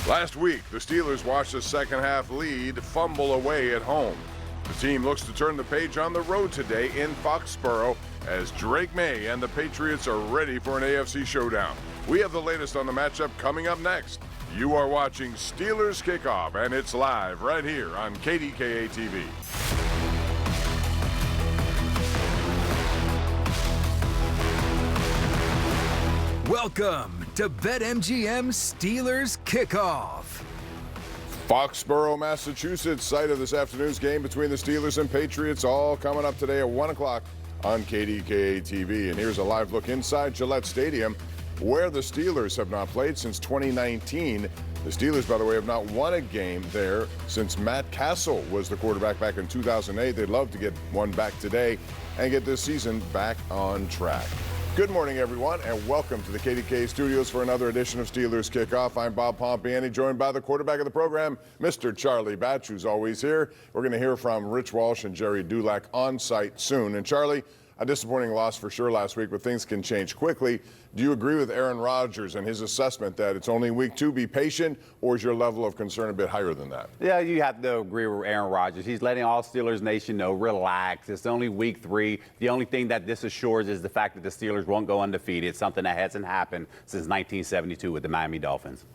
Last week, the Steelers watched a second-half lead fumble away at home. The team looks to turn the page on the road today in Foxborough as Drake May and the Patriots are ready for an AFC showdown. We have the latest on the matchup coming up next. You are watching Steelers Kickoff, and it's live right here on KDKA TV. Welcome to BetMGM Steelers Kickoff. Foxborough, Massachusetts, site of this afternoon's game between the Steelers and Patriots, all coming up today at 1 o'clock on KDKA TV. And here's a live look inside Gillette Stadium, where the Steelers have not played since 2019. The Steelers, by the way, have not won a game there since Matt Castle was the quarterback back in 2008. They'd love to get one back today and get this season back on track. Good morning, everyone, and welcome to the KDKA studios for another edition of Steelers Kickoff. I'm Bob Pompeani, joined by the quarterback of the program, Mr. Charlie Batch, who's always here. We're going to hear from Rich Walsh and Gerry Dulac on site soon. And Charlie, a disappointing loss for sure last week, but things can change quickly. Do you agree with Aaron Rodgers and his assessment that it's only week 2, be patient, or is your level of concern a bit higher than that? Yeah, you have to agree with Aaron Rodgers. He's letting all Steelers Nation know, relax. It's only week 3. The only thing that this assures is the fact that the Steelers won't go undefeated, something that hasn't happened since 1972 with the Miami Dolphins.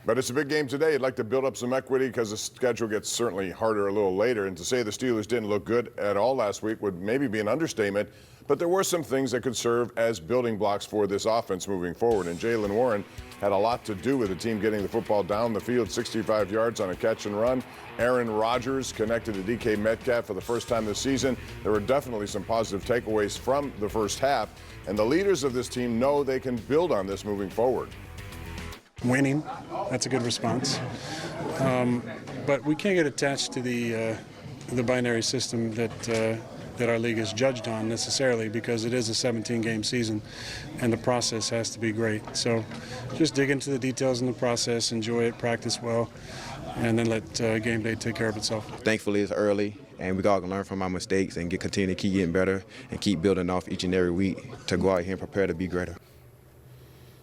But it's a big game today. You'd like to build up some equity because the schedule gets certainly harder a little later. And to say the Steelers didn't look good at all last week would maybe be an understatement. But there were some things that could serve as building blocks for this offense moving forward. And Jaylen Warren had a lot to do with the team getting the football down the field, 65 yards on a catch and run. Aaron Rodgers connected to DK Metcalf for the first time this season. There were definitely some positive takeaways from the first half. And the leaders of this team know they can build on this moving forward. Winning, that's a good response. But we can't get attached to the binary system that our league is judged on necessarily, because it is a 17-game season and the process has to be great. So just dig into the details in the process, enjoy it, practice well, and then let game day take care of itself. Thankfully it's early and we all can learn from our mistakes and continue to keep getting better and keep building off each and every week to go out here and prepare to be greater.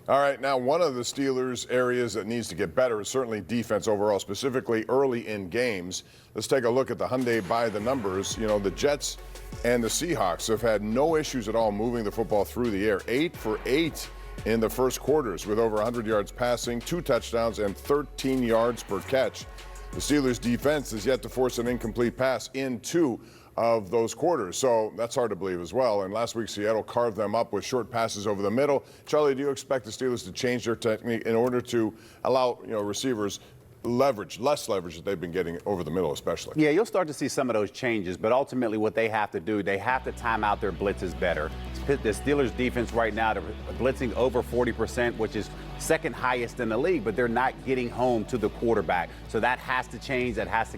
All right, now one of the Steelers' areas that needs to get better is certainly defense overall, specifically early in games. Let's take a look at the Hyundai by the numbers. You know, the Jets and the Seahawks have had no issues at all moving the football through the air. 8 for 8 in the first quarters with over 100 yards passing, 2 touchdowns, and 13 yards per catch. The Steelers' defense has yet to force an incomplete pass in 2 of those quarters, so that's hard to believe as well. And last week, Seattle carved them up with short passes over the middle. Charlie, do you expect the Steelers to change their technique in order to allow, receivers less leverage that they've been getting over the middle especially? Yeah, you'll start to see some of those changes, but ultimately what they have to do, they have to time out their blitzes better. The Steelers defense right now, they're blitzing over 40%, which is second highest in the league, but they're not getting home to the quarterback. So that has to change. That has to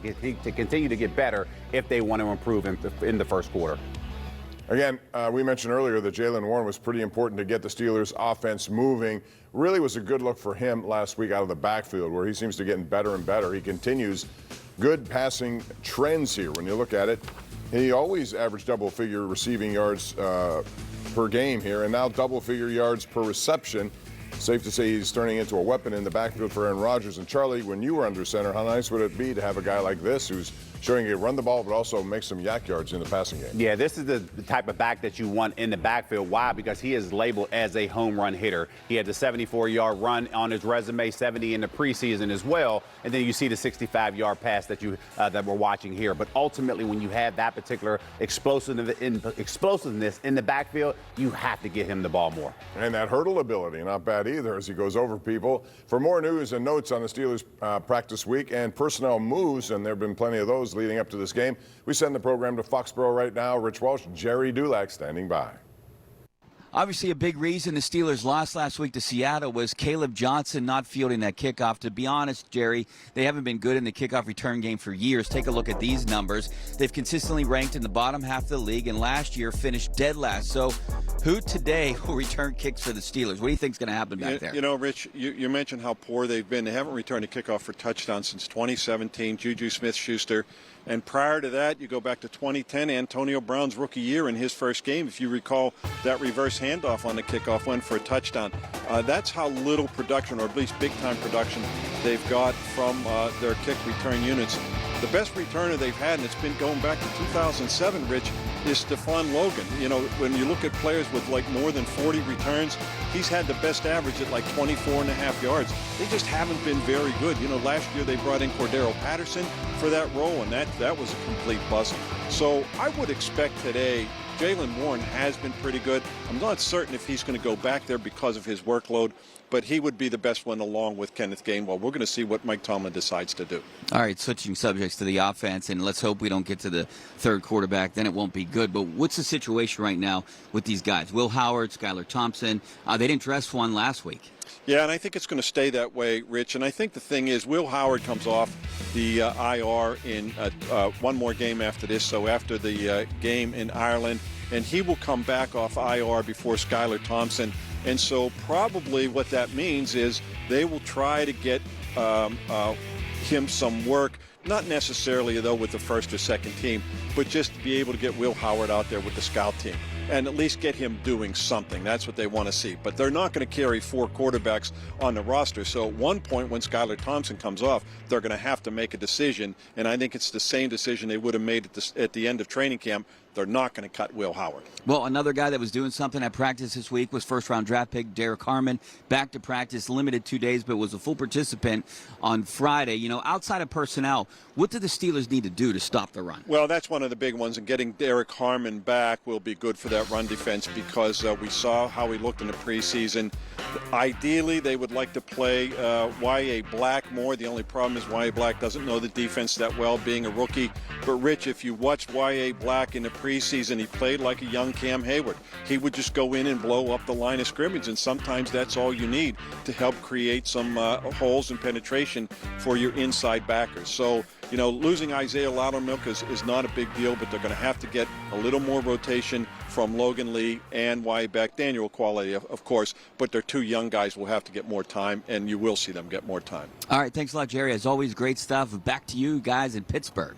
continue to get better if they want to improve in the first quarter. Again, we mentioned earlier that Jaylen Warren was pretty important to get the Steelers offense moving. Really was a good look for him last week out of the backfield, where he seems to get better and better. He continues good passing trends here. When you look at it, he always averaged double-figure receiving yards per game here, and now double-figure yards per reception. Safe to say he's turning into a weapon in the backfield for Aaron Rodgers. And Charlie, when you were under center, how nice would it be to have a guy like this who's showing you run the ball but also make some yak yards in the passing game? Yeah, this is the type of back that you want in the backfield. Why? Because he is labeled as a home run hitter. He had the 74-yard run on his resume, 70 in the preseason as well, and then you see the 65-yard pass that we're watching here. But ultimately, when you have that particular explosiveness in the backfield, you have to get him the ball more. And that hurdle ability, not bad either, as he goes over people. For more news and notes on the Steelers practice week and personnel moves, and there have been plenty of those leading up to this game, we send the program to Foxborough right now. Rich Walsh, Gerry Dulac standing by. Obviously, a big reason the Steelers lost last week to Seattle was Caleb Johnson not fielding that kickoff. To be honest, Gerry, they haven't been good in the kickoff return game for years. Take a look at these numbers. They've consistently ranked in the bottom half of the league, and last year finished dead last. So who today will return kicks for the Steelers? What do you think is going to happen back there? You know, Rich, you mentioned how poor they've been. They haven't returned a kickoff for touchdown since 2017, Juju Smith-Schuster. And prior to that, you go back to 2010, Antonio Brown's rookie year in his first game. If you recall that reverse handoff on the kickoff went for a touchdown. That's how little production, or at least big-time production, they've got from their kick return units. The best returner they've had, and it's been going back to 2007, Rich, is Stephon Logan. You know, when you look at players with like more than 40 returns, he's had the best average at like 24.5 yards. They just haven't been very good. You know, last year they brought in Cordero Patterson for that role, and that was a complete bust. So I would expect today, Jaylen Warren has been pretty good. I'm not certain if he's going to go back there because of his workload, but he would be the best one along with Kenneth Gainwell. We're going to see what Mike Tomlin decides to do. All right, switching subjects to the offense, and let's hope we don't get to the third quarterback. Then it won't be good. But what's the situation right now with these guys? Will Howard, Skylar Thompson, they didn't dress one last week. Yeah, and I think it's going to stay that way, Rich. And I think the thing is, Will Howard comes off the IR in one more game after this, so after the game in Ireland, and he will come back off IR before Skylar Thompson. And so probably what that means is they will try to get him some work, not necessarily, though, with the first or second team, but just to be able to get Will Howard out there with the scout team and at least get him doing something. That's what they want to see. But they're not going to carry 4 quarterbacks on the roster. So at one point when Skylar Thompson comes off, they're going to have to make a decision, and I think it's the same decision they would have made at the end of training camp. They're not going to cut Will Howard. Well, another guy that was doing something at practice this week was first-round draft pick Derek Harmon. Back to practice, limited 2 days, but was a full participant on Friday. You know, outside of personnel, what do the Steelers need to do to stop the run? Well, that's one of the big ones, and getting Derek Harmon back will be good for that run defense because we saw how he looked in the preseason. Ideally, they would like to play Y.A. Black more. The only problem is Y.A. Black doesn't know the defense that well, being a rookie. But, Rich, if you watched Y.A. Black in the preseason, he played like a young Cam Hayward. He would just go in and blow up the line of scrimmage, and sometimes that's all you need to help create some holes and penetration for your inside backers. So, you know, losing Isaiah Loudermilk is not a big deal, but they're going to have to get a little more rotation from Logan Lee and Y.A. Black. Daniel Quality, of course, but their 2 young guys will have to get more time, and you will see them get more time. All right, thanks a lot, Gerry. As always, great stuff. Back to you guys in Pittsburgh.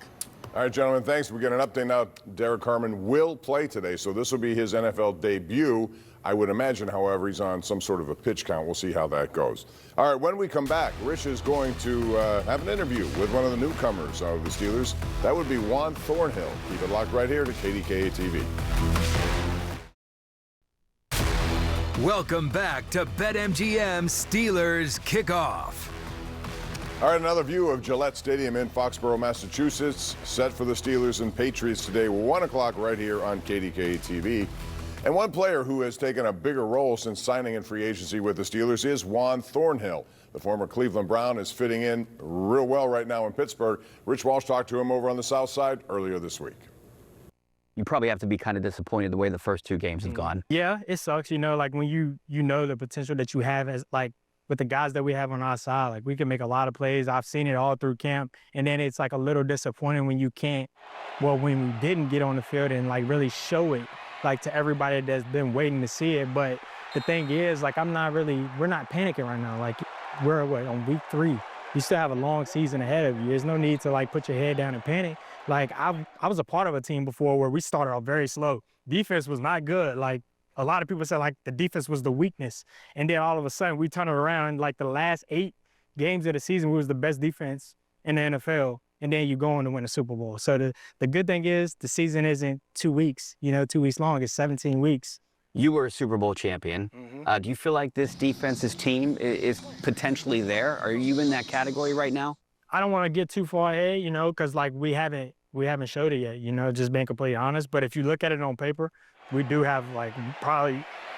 All right, gentlemen, thanks. We get an update now. Derek Harmon will play today, so this will be his NFL debut. I would imagine, however, he's on some sort of a pitch count. We'll see how that goes. All right, when we come back, Rich is going to have an interview with one of the newcomers of the Steelers. That would be Juan Thornhill. Keep it locked right here to KDKA TV. Welcome back to BetMGM Steelers Kickoff. All right, another view of Gillette Stadium in Foxborough, Massachusetts, set for the Steelers and Patriots today, 1 o'clock right here on KDKA TV. And one player who has taken a bigger role since signing in free agency with the Steelers is Juan Thornhill. The former Cleveland Brown is fitting in real well right now in Pittsburgh. Rich Walsh talked to him over on the South Side earlier this week. You probably have to be kind of disappointed the way the first 2 games have gone. Yeah, it sucks, you know, like when you know the potential that you have as like with the guys that we have on our side, like we can make a lot of plays. I've seen it all through camp, and then it's like a little disappointing when you can't, well, when we didn't get on the field and like really show it like to everybody that's been waiting to see it. But the thing is, like, we're not panicking right now. Like, we're on week 3. You still have a long season ahead of you. There's no need to like put your head down and panic. Like I was a part of a team before where we started off very slow. Defense was not good. Like a lot of people said like the defense was the weakness. And then all of a sudden we turned it around, and like the last 8 games of the season, we was the best defense in the NFL. And then you go on to win a Super Bowl. So the good thing is the season isn't 2 weeks, 2 weeks long. It's 17 weeks. You were a Super Bowl champion. Do you feel like this defense's team is potentially there? Are you in that category right now? I don't want to get too far ahead, because like we haven't showed it yet, just being completely honest. But if you look at it on paper, we do have like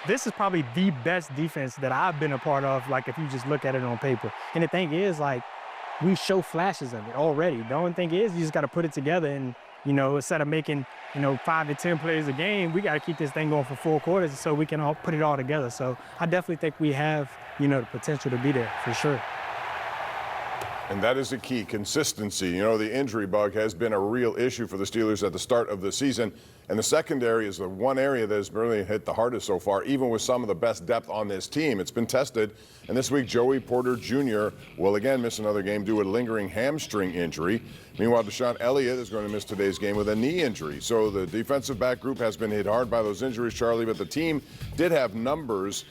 this is probably the best defense that I've been a part of, like if you just look at it on paper. And the thing is, like, we show flashes of it already. The only thing is you just got to put it together and, instead of making, 5 to 10 plays a game, we got to keep this thing going for 4 quarters so we can all put it all together. So I definitely think we have, the potential to be there for sure. And that is the key, consistency. The injury bug has been a real issue for the Steelers at the start of the season. And the secondary is the one area that has really hit the hardest so far, even with some of the best depth on this team. It's been tested, and this week Joey Porter Jr. will again miss another game due to a lingering hamstring injury. Meanwhile, Deshaun Elliott is going to miss today's game with a knee injury. So the defensive back group has been hit hard by those injuries, Charlie, but the team did have numbers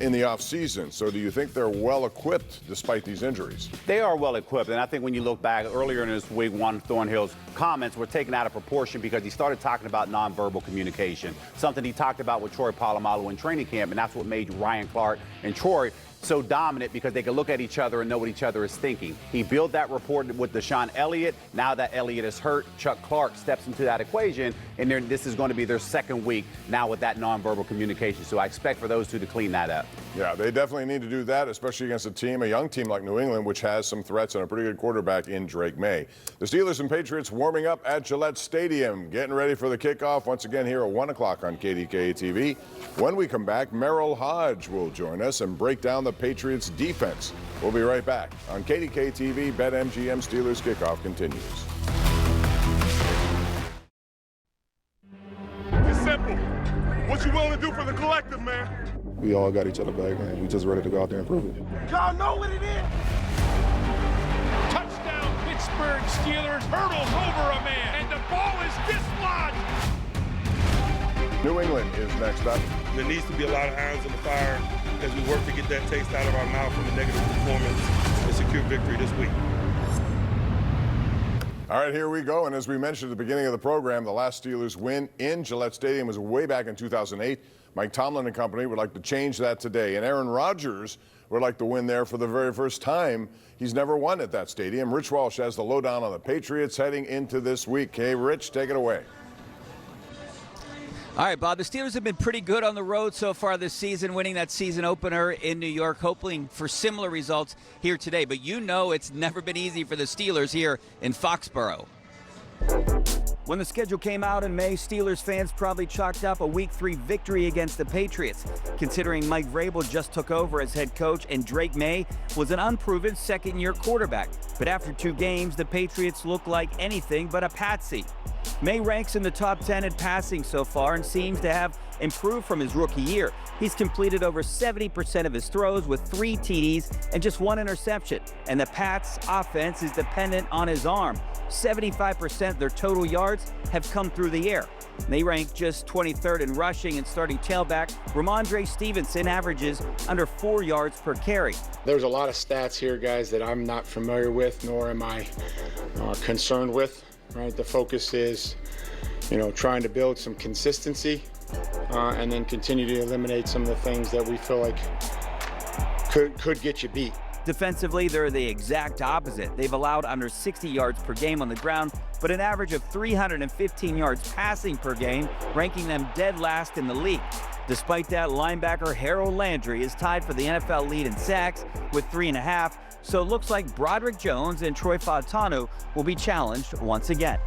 in the offseason. So do you think they're well equipped despite these injuries? They are well equipped, and I think when you look back earlier in this week, Juan Thornhill's comments were taken out of proportion because he started talking about nonverbal communication, something he talked about with Troy Polamalu in training camp, and that's what made Ryan Clark and Troy so dominant, because they could look at each other and know what each other is thinking. He built that rapport with Deshaun Elliott. Now that Elliott is hurt, Chuck Clark steps into that equation, and this is going to be their second week now with that nonverbal communication. So I expect for those two to clean that up. Yeah, they definitely need to do that, especially against a young team like New England, which has some threats and a pretty good quarterback in Drake May. The Steelers and Patriots warming up at Gillette Stadium, getting ready for the kickoff once again here at 1 o'clock on KDKA TV. When we come back, Merrill Hodge will join us and break down the Patriots defense. We'll be right back on KDKA TV. BetMGM Steelers Kickoff continues. It's simple. What you willing to do for the collective, man? We all got each other back, and we just ready to go out there and prove it. Y'all know what it is. Touchdown, Pittsburgh Steelers. Hurdles over a man, and the ball is dislodged. New England is next up. There needs to be a lot of irons in the fire as we work to get that taste out of our mouth from the negative performance and secure victory this week. All right, here we go. And as we mentioned at the beginning of the program, the last Steelers win in Gillette Stadium was way back in 2008. Mike Tomlin and company would like to change that today. And Aaron Rodgers would like to win there for the very first time. He's never won at that stadium. Rich Walsh has the lowdown on the Patriots heading into this week. Hey, Rich, take it away. All right, Bob, the Steelers have been pretty good on the road so far this season, winning that season opener in New York, hoping for similar results here today. But you know it's never been easy for the Steelers here in Foxborough. When the schedule came out in May, Steelers fans probably chalked up a Week 3 victory against the Patriots, considering Mike Vrabel just took over as head coach and Drake May was an unproven second-year quarterback. But after 2 games, the Patriots look like anything but a patsy. May ranks in the top 10 in passing so far and seems to have improved from his rookie year. He's completed over 70% of his throws with 3 TDs and just 1 interception. And the Pats' offense is dependent on his arm. 75% of their total yards have come through the air. They rank just 23rd in rushing, and starting tailback Ramondre Stevenson averages under 4 yards per carry. There's a lot of stats here, guys, that I'm not familiar with, nor am I concerned with. Right, the focus is, trying to build some consistency, and then continue to eliminate some of the things that we feel like could get you beat. Defensively, they're the exact opposite. They've allowed under 60 yards per game on the ground, but an average of 315 yards passing per game, ranking them dead last in the league. Despite that, linebacker Harold Landry is tied for the NFL lead in sacks with 3.5, so it looks like Broderick Jones and Troy Fautanu will be challenged once again.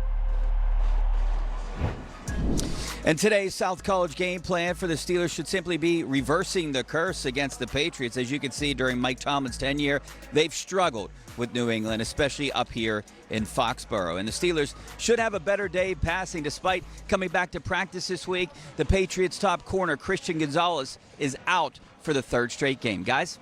And today's South College game plan for the Steelers should simply be reversing the curse against the Patriots. As you can see, during Mike Tomlin's tenure, they've struggled with New England, especially up here in Foxborough. And the Steelers should have a better day passing. Despite coming back to practice this week, the Patriots' top corner, Christian Gonzalez, is out for the 3rd straight game. Guys?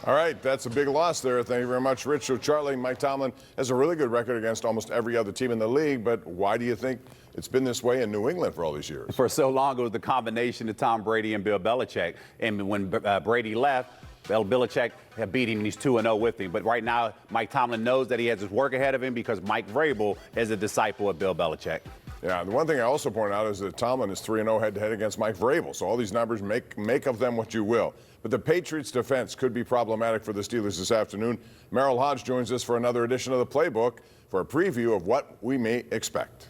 All right, that's a big loss there. Thank you very much, Rich. So, Charlie, Mike Tomlin has a really good record against almost every other team in the league, but why do you think it's been this way in New England for all these years? For so long, it was the combination of Tom Brady and Bill Belichick. And when Brady left, Bill Belichick had beat him, and he's 2-0 with him. But right now, Mike Tomlin knows that he has his work ahead of him because Mike Vrabel is a disciple of Bill Belichick. Yeah, the one thing I also point out is that Tomlin is 3-0 head-to-head against Mike Vrabel. So all these numbers, make of them what you will. But the Patriots' defense could be problematic for the Steelers this afternoon. Merrill Hodge joins us for another edition of the Playbook for a preview of what we may expect.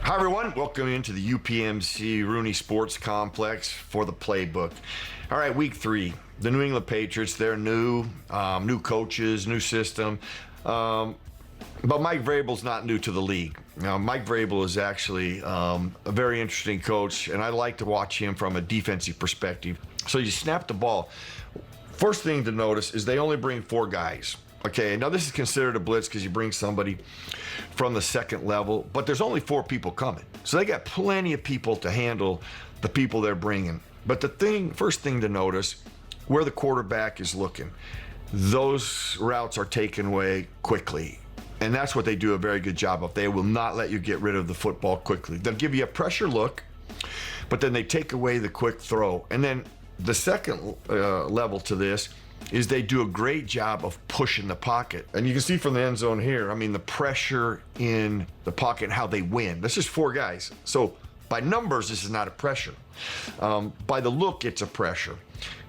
Hi, everyone. Welcome into the UPMC Rooney Sports Complex for the Playbook. All right, Week 3. The New England Patriots, they're new coaches, new system. But Mike Vrabel's not new to the league. Now, Mike Vrabel is actually a very interesting coach, and I like to watch him from a defensive perspective. So you snap the ball. First thing to notice is they only bring 4 guys. Okay, now this is considered a blitz because you bring somebody from the second level, but there's only 4 people coming. So they got plenty of people to handle the people they're bringing. But first thing to notice, where the quarterback is looking, those routes are taken away quickly. And that's what they do a very good job of. They will not let you get rid of the football quickly. They'll give you a pressure look, but then they take away the quick throw. And then the second level to this is they do a great job of pushing the pocket. And you can see from the end zone here, I mean, the pressure in the pocket and how they win. This is 4 guys. So by numbers, this is not a pressure. By the look, it's a pressure.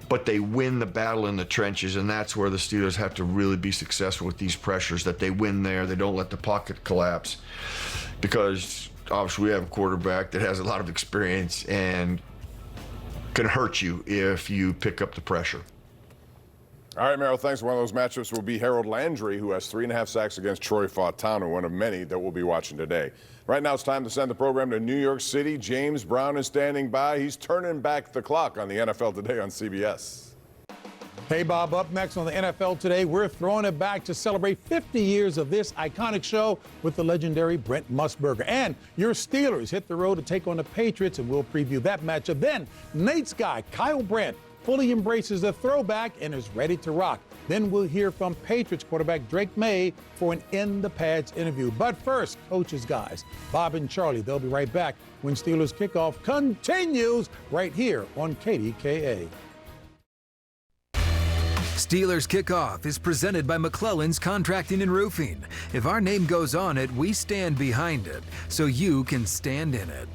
But they win the battle in the trenches, and that's where the Steelers have to really be successful with these pressures, that they win there. They don't let the pocket collapse, because obviously we have a quarterback that has a lot of experience and can hurt you if you pick up the pressure. All right, Merrill, thanks. One of those matchups will be Harold Landry, who has 3.5 sacks against Troy Fautanu, one of many that we'll be watching today. Right now it's time to send the program to New York City. James Brown is standing by. He's turning back the clock on the NFL Today on CBS. Hey, Bob, up next on the NFL Today, we're throwing it back to celebrate 50 years of this iconic show with the legendary Brent Musburger. And your Steelers hit the road to take on the Patriots, and we'll preview that matchup. Then Nate's guy, Kyle Brandt, fully embraces the throwback and is ready to rock. Then we'll hear from Patriots quarterback Drake May for an In the Pads interview. But first, Coach's guys, Bob and Charlie, they'll be right back when Steelers Kickoff continues right here on KDKA. Steelers Kickoff is presented by McClellan's Contracting and Roofing. If our name goes on it, we stand behind it, so you can stand in it.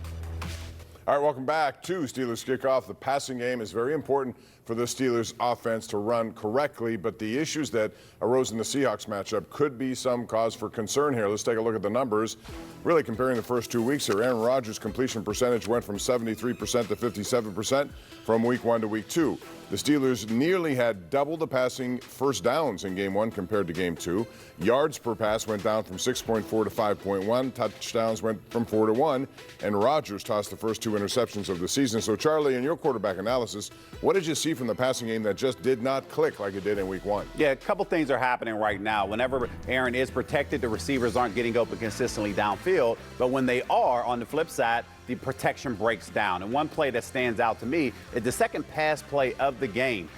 All right, welcome back to Steelers Kickoff. The passing game is very important for the Steelers offense to run correctly, but the issues that arose in the Seahawks matchup could be some cause for concern here. Let's take a look at the numbers. Really comparing the first 2 weeks here, Aaron Rodgers' completion percentage went from 73% to 57% from week 1 to week 2. The Steelers nearly had double the passing first downs in game 1 compared to game 2. Yards per pass went down from 6.4 to 5.1. Touchdowns went from 4 to 1. And Rodgers tossed the first 2 interceptions of the season. So, Charlie, in your quarterback analysis, what did you see from the passing game that just did not click like it did in week 1? Yeah, a couple things are happening right now. Whenever Aaron is protected, the receivers aren't getting open consistently downfield. But when they are, on the flip side, the protection breaks down. And one play that stands out to me is the second pass play of the game.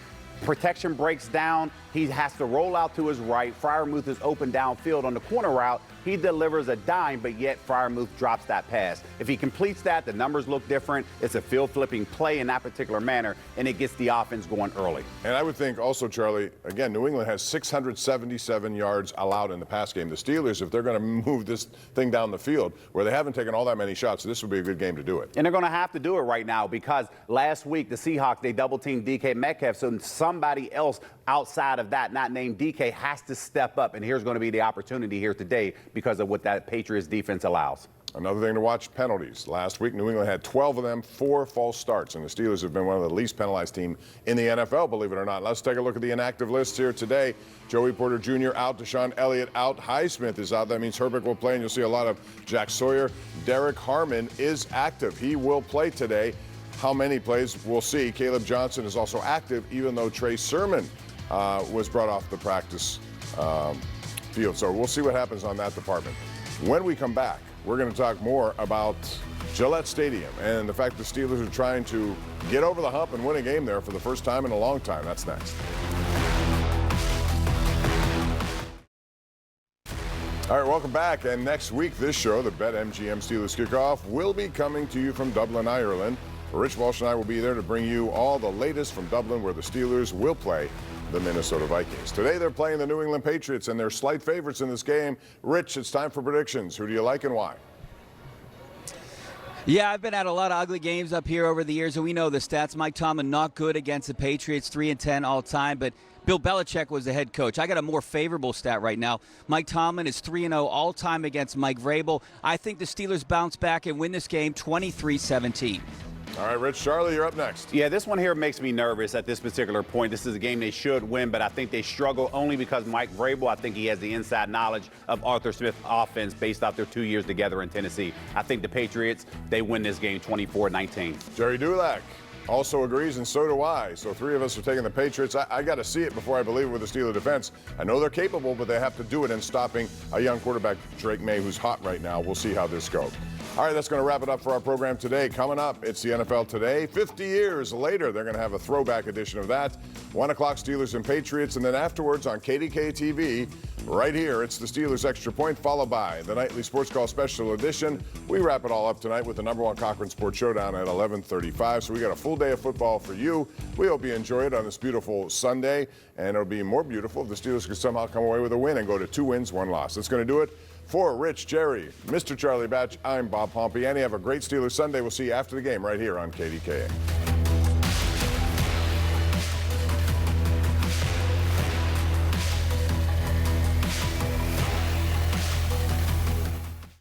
Protection breaks down. He has to roll out to his right. Freiermuth is open downfield on the corner route. He delivers a dime, but yet Freiermuth drops that pass. If he completes that, the numbers look different. It's a field-flipping play in that particular manner, and it gets the offense going early. And I would think also, Charlie, again, New England has 677 yards allowed in the pass game. The Steelers, if they're going to move this thing down the field, where they haven't taken all that many shots, this would be a good game to do it. And they're going to have to do it right now because last week the Seahawks, they double-teamed DK Metcalf, so somebody else outside of that, not named DK, has to step up. And here's going to be the opportunity here today because of what that Patriots defense allows. Another thing to watch, penalties. Last week, New England had 12 of them, 4 false starts, and the Steelers have been one of the least penalized teams in the NFL, believe it or not. Let's take a look at the inactive list here today. Joey Porter Jr. out, Deshaun Elliott out, Highsmith is out. That means Herbert will play, and you'll see a lot of Jack Sawyer. Derek Harmon is active. He will play today. How many plays, we'll see. Caleb Johnson is also active, even though Trey Sermon was brought off the practice field. So we'll see what happens on that department. When we come back, we're going to talk more about Gillette Stadium and the fact the Steelers are trying to get over the hump and win a game there for the first time in a long time. That's next. All right, welcome back. And next week, this show, the BetMGM Steelers Kickoff, will be coming to you from Dublin, Ireland. Rich Walsh and I will be there to bring you all the latest from Dublin, where the Steelers will play the Minnesota Vikings. Today, they're playing the New England Patriots, and they're slight favorites in this game. Rich, it's time for predictions. Who do you like and why? Yeah, I've been at a lot of ugly games up here over the years, and we know the stats. Mike Tomlin not good against the Patriots, 3-10 all time, but Bill Belichick was the head coach. I got a more favorable stat right now. Mike Tomlin is 3-0 all time against Mike Vrabel. I think the Steelers bounce back and win this game 23-17. All right, Rich, Charlie, you're up next. Yeah, this one here makes me nervous at this particular point. This is a game they should win, but I think they struggle only because Mike Vrabel, I think he has the inside knowledge of Arthur Smith's offense based off their 2 years together in Tennessee. I think the Patriots, they win this game 24-19. Gerry Dulac. also agrees, and so do I. So 3 of us are taking the Patriots. I got to see it before I believe it with the Steeler defense. I know they're capable, but they have to do it in stopping a young quarterback, Drake May, who's hot right now. We'll see how this goes. All right, that's going to wrap it up for our program today. Coming up, it's the NFL Today. 50 years later, they're going to have a throwback edition of that. 1 o'clock, Steelers and Patriots. And then afterwards on KDKA TV, right here, it's the Steelers Extra Point, followed by the Nightly Sports Call Special Edition. We wrap it all up tonight with the #1 Cochran Sports Showdown at 11:35. So we got a full day of football for you. We hope you enjoy it on this beautiful Sunday. And it'll be more beautiful if the Steelers could somehow come away with a win and go to 2 wins, 1 loss. That's going to do it. For Rich, Gerry, Mr. Charlie Batch, I'm Bob Pompeani. Have a great Steelers Sunday. We'll see you after the game right here on KDKA.